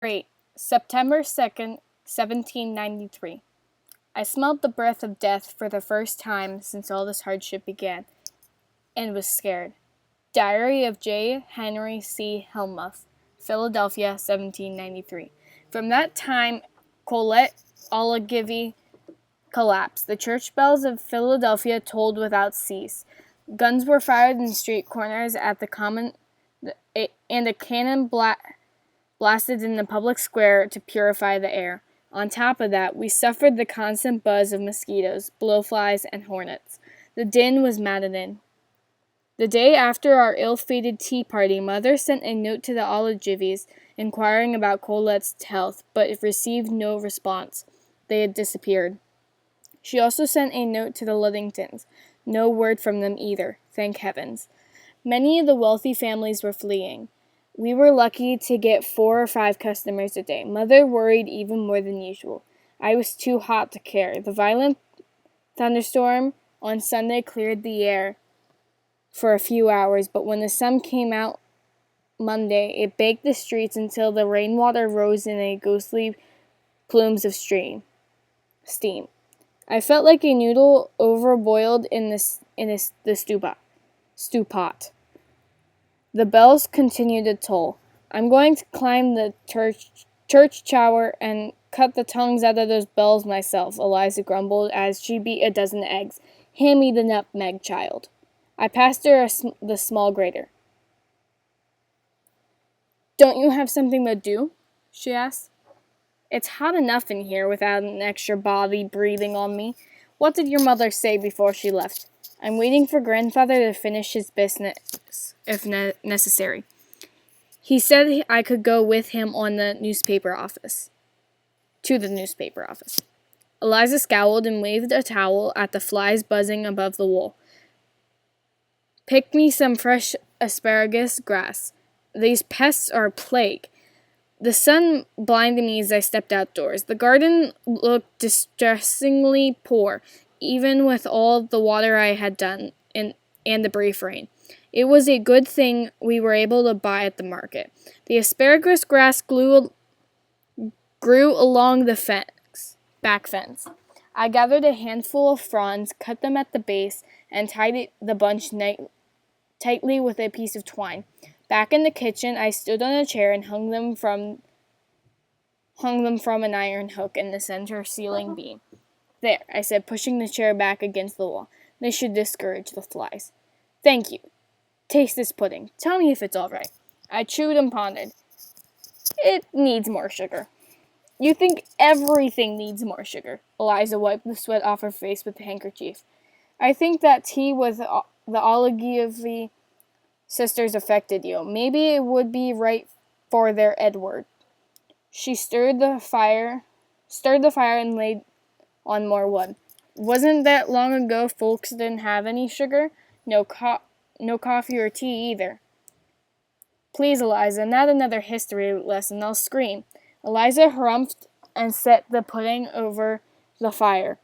8. September 2nd, 1793. I smelled the breath of death for the first time since all this hardship began, and was scared. Diary of J. Henry C. Helmuth, Philadelphia, 1793. From that time, Colette Olive collapsed. The church bells of Philadelphia tolled without cease. Guns were fired in street corners at the common, and a cannon blasted in the public square to purify the air. On top of that, we suffered the constant buzz of mosquitoes, blowflies, and hornets. The din was maddening. The day after our ill-fated tea party, Mother sent a note to the Olives inquiring about Colette's health, but received no response. They had disappeared. She also sent a note to the Ludingtons. No word from them either, thank heavens. Many of the wealthy families were fleeing. We were lucky to get 4 or 5 customers a day. Mother worried even more than usual. I was too hot to care. The violent thunderstorm on Sunday cleared the air for a few hours, but when the sun came out Monday, it baked the streets until the rainwater rose in a ghostly plumes of steam. I felt like a noodle overboiled in the stew pot. The bells continued to toll. I'm going to climb the church tower and cut the tongues out of those bells myself, Eliza grumbled as she beat a dozen eggs. Hand me the nutmeg, child. I passed her the small grater. Don't you have something to do? She asked. It's hot enough in here without an extra body breathing on me. What did your mother say before she left? I'm waiting for Grandfather to finish his business, if necessary. He said I could go with him on the newspaper office. To the newspaper office. Eliza scowled and waved a towel at the flies buzzing above the wall. Pick me some fresh asparagus grass. These pests are a plague. The sun blinded me as I stepped outdoors. The garden looked distressingly poor, even with all the water I had done and the brief rain. It was a good thing we were able to buy at the market. The asparagus grass grew along the back fence. I gathered a handful of fronds, cut them at the base, and tied the bunch tightly with a piece of twine. Back in the kitchen, I stood on a chair and hung them from an iron hook in the center ceiling beam. There, I said, pushing the chair back against the wall. This should discourage the flies. Thank you. Taste this pudding. Tell me if it's all right. I chewed and pondered. It needs more sugar. You think everything needs more sugar. Eliza wiped the sweat off her face with a handkerchief. I think that tea with the Olive sisters affected you. Maybe it would be right for their Edward. She stirred the fire and laid on more wood. Wasn't that long ago folks didn't have any sugar? No coffee or tea either. Please, Eliza, not another history lesson. I'll scream. Eliza harumphed and set the pudding over the fire.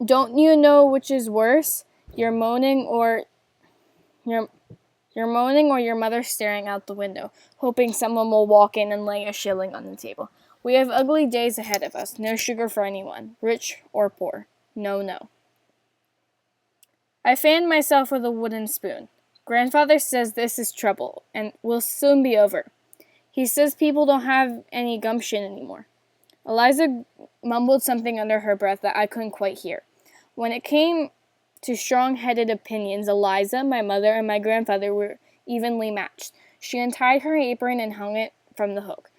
Don't you know which is worse? Your moaning or your mother staring out the window, hoping someone will walk in and lay a shilling on the table. We have ugly days ahead of us. No sugar for anyone, rich or poor. No, no. I fanned myself with a wooden spoon. Grandfather says this is trouble, and will soon be over. He says people don't have any gumption anymore. Eliza mumbled something under her breath that I couldn't quite hear. When it came to strong-headed opinions, Eliza, my mother, and my grandfather were evenly matched. She untied her apron and hung it from the hook.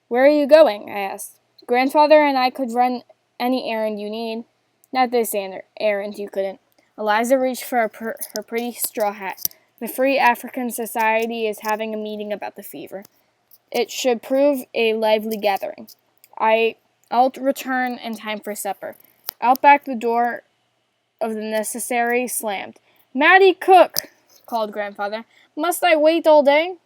Where are you going? I asked. Grandfather and I could run any errand you need. Not this errand, you couldn't. Eliza reached for her pretty straw hat. The Free African Society is having a meeting about the fever. It should prove a lively gathering. I'll return in time for supper. Out back the door of the necessary slammed. Mattie, cook! Called Grandfather. Must I wait all day?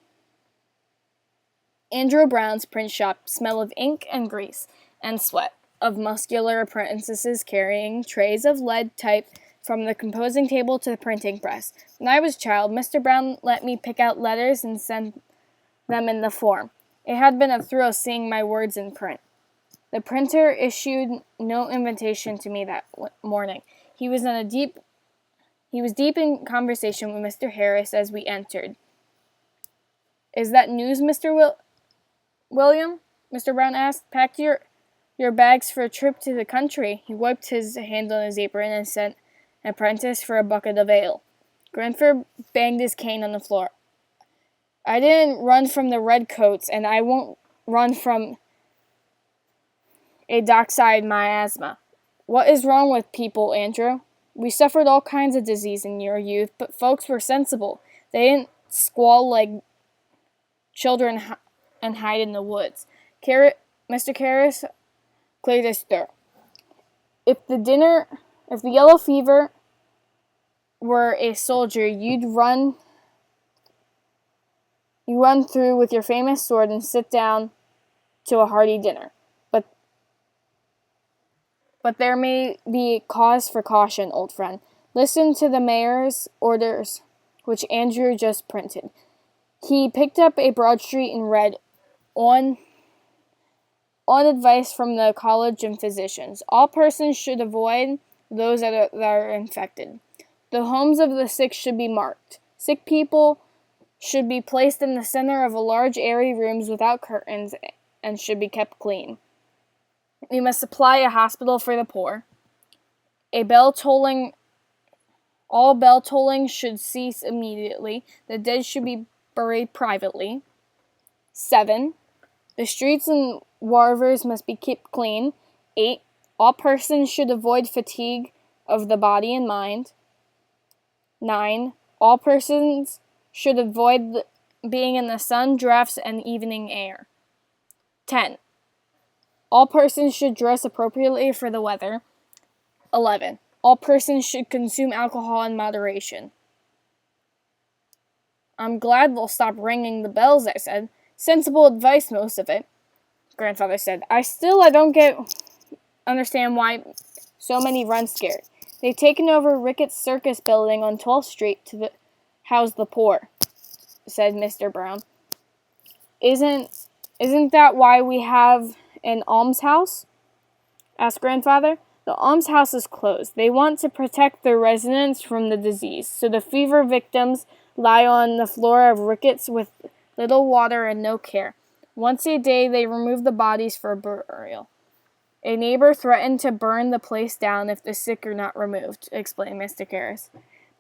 Andrew Brown's print shop smelled of ink and grease and sweat, of muscular apprentices carrying trays of lead type from the composing table to the printing press. When I was a child, Mr. Brown let me pick out letters and send them in the form. It had been a thrill seeing my words in print. The printer issued no invitation to me that morning. He was deep in conversation with Mr. Harris as we entered. "Is that news, Mr. William?" Mr. Brown asked. "Packed your bags for a trip to the country." He wiped his hand on his apron and sent an apprentice for a bucket of ale. Grandfather banged his cane on the floor. "I didn't run from the redcoats, and I won't run from a dockside miasma. What is wrong with people, Andrew? We suffered all kinds of disease in your youth, but folks were sensible. They didn't squall like children and hide in the woods." Mr. Karras cleared his throat. If the yellow fever were a soldier, you run through with your famous sword and sit down to a hearty dinner. But there may be cause for caution, old friend. Listen to the mayor's orders, which Andrew just printed. He picked up a broadsheet and read, on advice from the college and physicians. All persons should avoid those that are infected. The homes of the sick should be marked. Sick people should be placed in the center of a large airy rooms without curtains and should be kept clean. We must supply a hospital for the poor. All bell tolling should cease immediately. The dead should be buried privately. 7. The streets and wharves must be kept clean. 8. All persons should avoid fatigue of the body and mind. 9. All persons should avoid being in the sun, drafts, and evening air. 10. All persons should dress appropriately for the weather. 11. All persons should consume alcohol in moderation. "I'm glad they'll stop ringing the bells," I said. "Sensible advice, most of it," Grandfather said. I don't understand why so many run scared. They've taken over Ricketts Circus building on 12th Street to house the poor," said Mr. Brown. Isn't that why we have an almshouse?" asked Grandfather. "The almshouse is closed. They want to protect their residents from the disease, so the fever victims lie on the floor of Ricketts with little water and no care. Once a day they remove the bodies for burial. A neighbor threatened to burn the place down if the sick are not removed," explained Mr. Karras.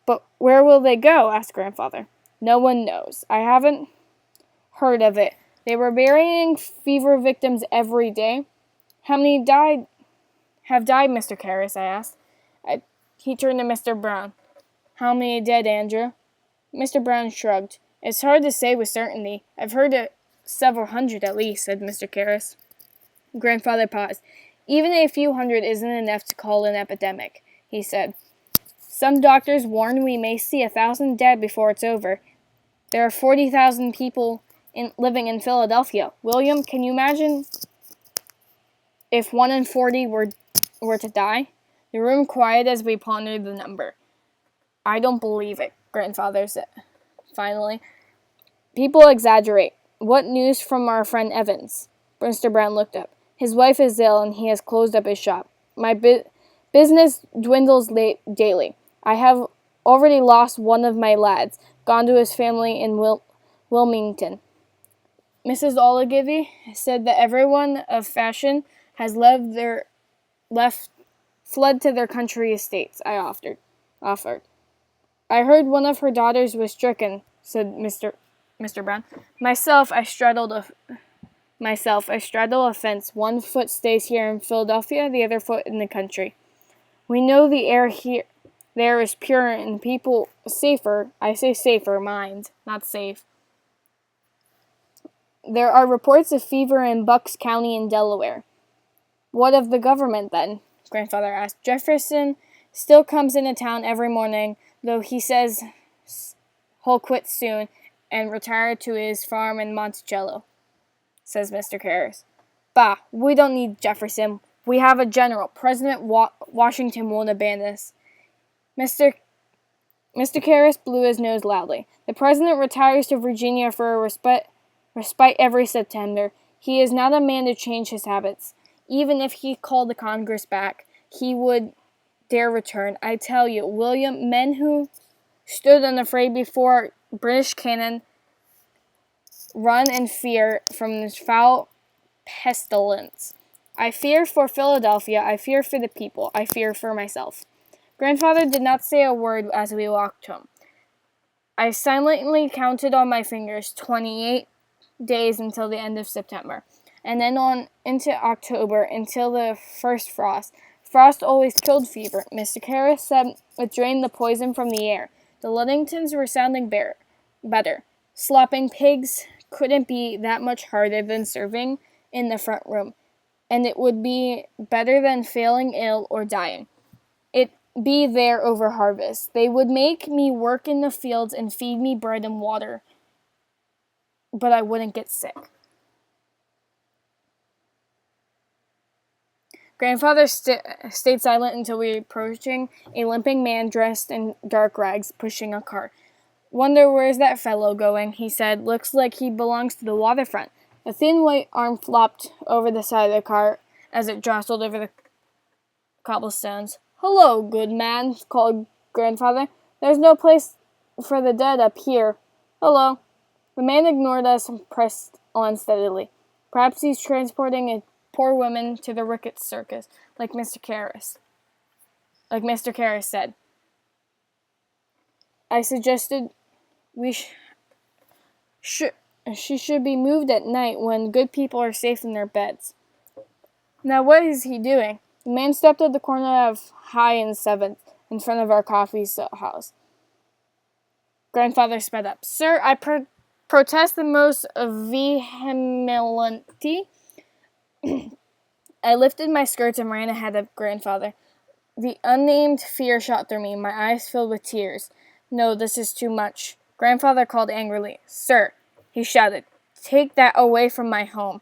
"But where will they go?" asked Grandfather. "No one knows. I haven't heard of it. They were burying fever victims every day." "How many have died, Mr. Karras?" I asked. He turned to Mr. Brown. "How many dead, Andrew?" Mr. Brown shrugged. "It's hard to say with certainty. I've heard it several hundred at least," said Mr. Karras. Grandfather paused. "Even a few hundred isn't enough to call an epidemic," he said. "Some doctors warn we may see 1,000 dead before it's over. There are 40,000 people living in Philadelphia. William, can you imagine if 1 in 40 were to die?" The room quieted as we pondered the number. "I don't believe it," Grandfather said. Finally, "People exaggerate. What news from our friend Evans?" Mr. Brown looked up. "His wife is ill, and he has closed up his shop. My business dwindles daily. I have already lost one of my lads, gone to his family in Wilmington. Mrs. Olivier said that everyone of fashion has fled to their country estates," I offered. "I heard one of her daughters was stricken," said Mr. Brown. Myself, I straddle a fence. One foot stays here in Philadelphia, the other foot in the country. We know the air there is pure and people safer. I say safer, mind, not safe. There are reports of fever in Bucks County in Delaware." "What of the government, then?" Grandfather asked. "Jefferson still comes into town every morning, though he says he'll quit soon and retire to his farm in Monticello," says Mr. Karras. "Bah, we don't need Jefferson. We have a general. President Washington won't abandon us." Mr. Karras blew his nose loudly. "The president retires to Virginia for a respite respite every September. He is not a man to change his habits. Even if he called the Congress back, he would dare return. I tell you, William, men who stood unafraid before British cannon run in fear from this foul pestilence. I fear for Philadelphia, I fear for the people, I fear for myself. Grandfather did not say a word as we walked home. I silently counted on my fingers 28 days until the end of September, and then on into October until the first frost. Frost always killed fever. Mr. Karras said it drained the poison from the air. The Ludingtons were sounding better. Slopping pigs couldn't be that much harder than serving in the front room, and it would be better than failing ill or dying. It be there over harvest. They would make me work in the fields and feed me bread and water, but I wouldn't get sick. Grandfather stayed silent until we were approaching a limping man dressed in dark rags, pushing a cart. Wonder where's that fellow going, he said. Looks like he belongs to the waterfront. A thin white arm flopped over the side of the cart as it jostled over the cobblestones. Hello, good man, called Grandfather. There's no place for the dead up here. Hello. The man ignored us and pressed on steadily. Perhaps he's transporting a poor woman to the Ricketts Circus, like Mr. Karras said. I suggested she should be moved at night when good people are safe in their beds. Now what is he doing? The man stepped at the corner of High and 7th, in front of our coffeehouse. Grandfather sped up. Sir, I protest the most vehemently. I lifted my skirts and ran ahead of Grandfather. The unnamed fear shot through me, my eyes filled with tears. No, this is too much. Grandfather called angrily. Sir, he shouted, take that away from my home.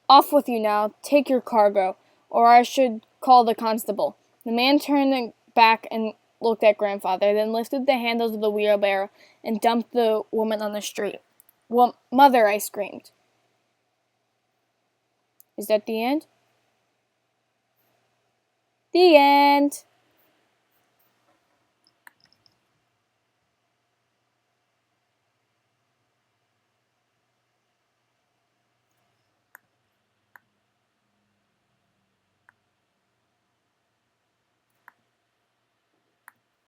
Off with you now, take your cargo, or I should call the constable. The man turned back and looked at Grandfather, then lifted the handles of the wheelbarrow and dumped the woman on the street. Well, Mother, I screamed. Is that the end? The end!